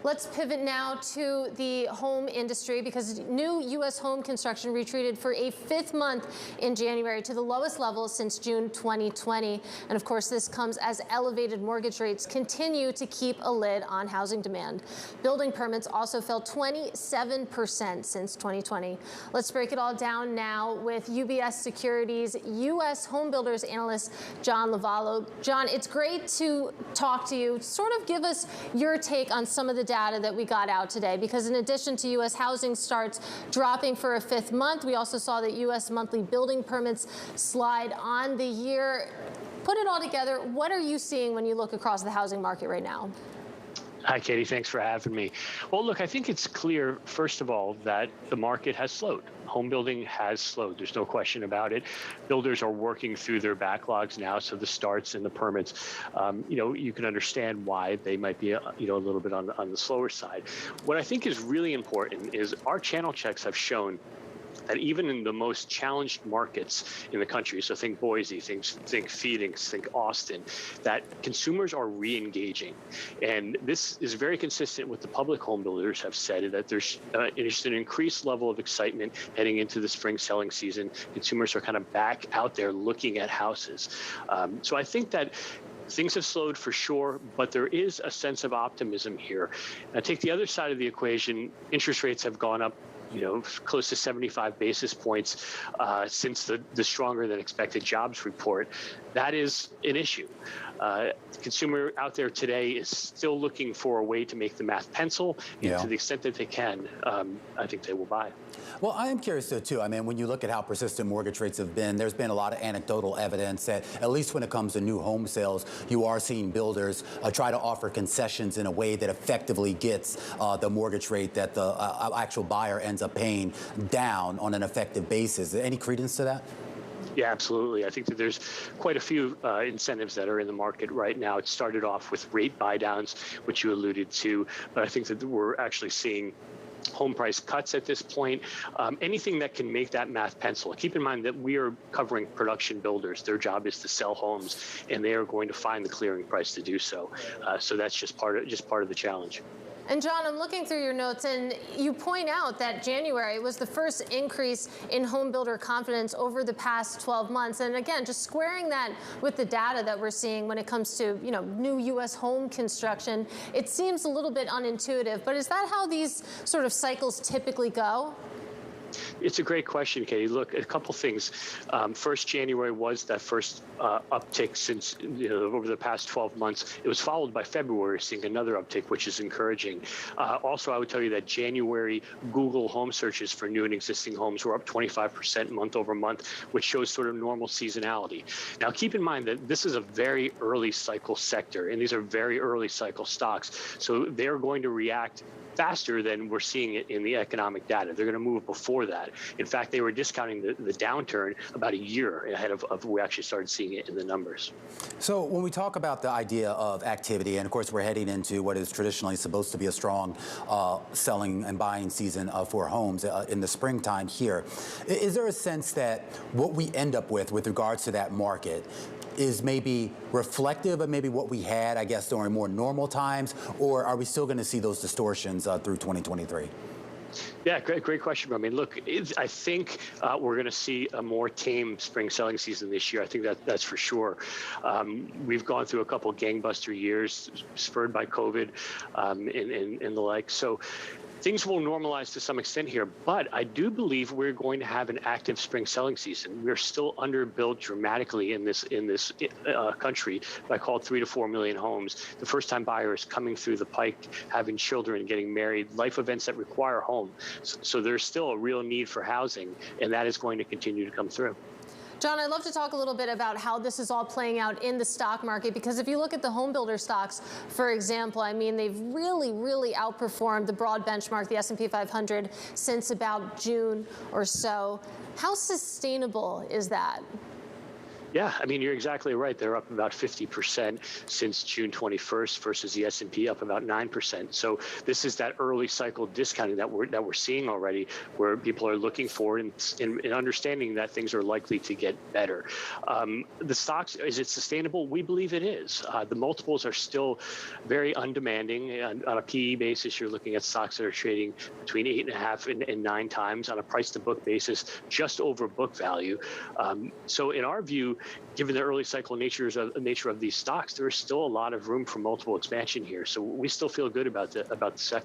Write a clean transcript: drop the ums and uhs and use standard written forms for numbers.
Let's pivot now to the home industry because new U.S. home construction retreated for a fifth month in January to the lowest level since June 2020. And of course, this comes as elevated mortgage rates continue to keep a lid on housing demand. Building permits also fell 27% since 2020. Let's break it all down now with UBS Securities U.S. home builders analyst John Lovallo. John, it's great to talk to you. Sort of give us your take on some of the data that we got out today, because in addition to U.S. housing starts dropping for a fifth month, we also saw that U.S. monthly building permits slide on the year. Put it all together, what are you seeing when you look across the housing market right now? Hi, Katie. Thanks for having me. Well, look, I think it's clear, first of all, that the market has slowed. Home building has slowed. There's no question about it. Builders are working through their backlogs now, so the starts and the permits, you can understand why they might be, a little bit on the slower side. What I think is really important is our channel checks have shown that even in the most challenged markets in the country, so think Boise, think Phoenix, think Austin, that consumers are re-engaging. And this is very consistent with the public home builders have said, that there's just an increased level of excitement heading into the spring selling season. Consumers are kind of back out there looking at houses. So I think that things have slowed for sure, but there is a sense of optimism here. Now, take the other side of the equation. Interest rates have gone up close to 75 basis points since the stronger than expected jobs report. That is an issue. The consumer out there today is still looking for a way to make the math pencil. And to the extent that they can, I think they will buy. Well, I am curious, though, too. I mean, when you look at how persistent mortgage rates have been, there's been a lot of anecdotal evidence that, at least when it comes to new home sales, you are seeing builders try to offer concessions in a way that effectively gets the mortgage rate that the actual buyer ends up paying down on an effective basis. Any credence to that? Yeah, absolutely. I think that there's quite a few incentives that are in the market right now. It started off with rate buydowns, which you alluded to, but I think that we're actually seeing home price cuts at this point, anything that can make that math pencil. Keep in mind that we are covering production builders. Their job is to sell homes, and they are going to find the clearing price to do so. So that's just part of the challenge. And John, I'm looking through your notes, and you point out that January was the first increase in home builder confidence over the past 12 months. And again, just squaring that with the data that we're seeing when it comes to, new U.S. home construction, it seems a little bit unintuitive. But is that how these sort of cycles typically go? It's a great question, Katie. Look, a couple things. First, January was that first uptick since over the past 12 months. It was followed by February, seeing another uptick, which is encouraging. Also, I would tell you that January Google home searches for new and existing homes were up 25% month over month, which shows sort of normal seasonality. Now, keep in mind that this is a very early cycle sector, and these are very early cycle stocks. So they're going to react faster than we're seeing it in the economic data. They're going to move before that. In fact, they were discounting the downturn about a year ahead of we actually started seeing it in the numbers. So when we talk about the idea of activity, and of course we're heading into what is traditionally supposed to be a strong selling and buying season for homes in the springtime here, is there a sense that what we end up with regards to that market is maybe reflective of maybe what we had, I guess, during more normal times, or are we still going to see those distortions through 2023? Yeah, great question. I mean, look, I think we're going to see a more tame spring selling season this year. I think that's for sure. We've gone through a couple gangbuster years spurred by COVID and the like. So things will normalize to some extent here, but I do believe we're going to have an active spring selling season. We're still underbuilt dramatically in this country by called 3 to 4 million homes. The first-time buyers coming through the pike, having children, getting married, life events that require home. So there's still a real need for housing, and that is going to continue to come through. John, I'd love to talk a little bit about how this is all playing out in the stock market, because if you look at the home builder stocks, for example, I mean, they've really outperformed the broad benchmark, the S&P 500, since about June or so. How sustainable is that? Yeah, I mean, you're exactly right. They're up about 50% since June 21st versus the S&P up about 9%. So this is that early cycle discounting that we're seeing already, where people are looking forward and understanding that things are likely to get better. The stocks, is it sustainable? We believe it is. The multiples are still very undemanding. On a PE basis, you're looking at stocks that are trading between 8.5 and 9 times. On a price to book basis, just over book value. So in our view, given the early cycle nature of these stocks, there is still a lot of room for multiple expansion here. So we still feel good about the sector.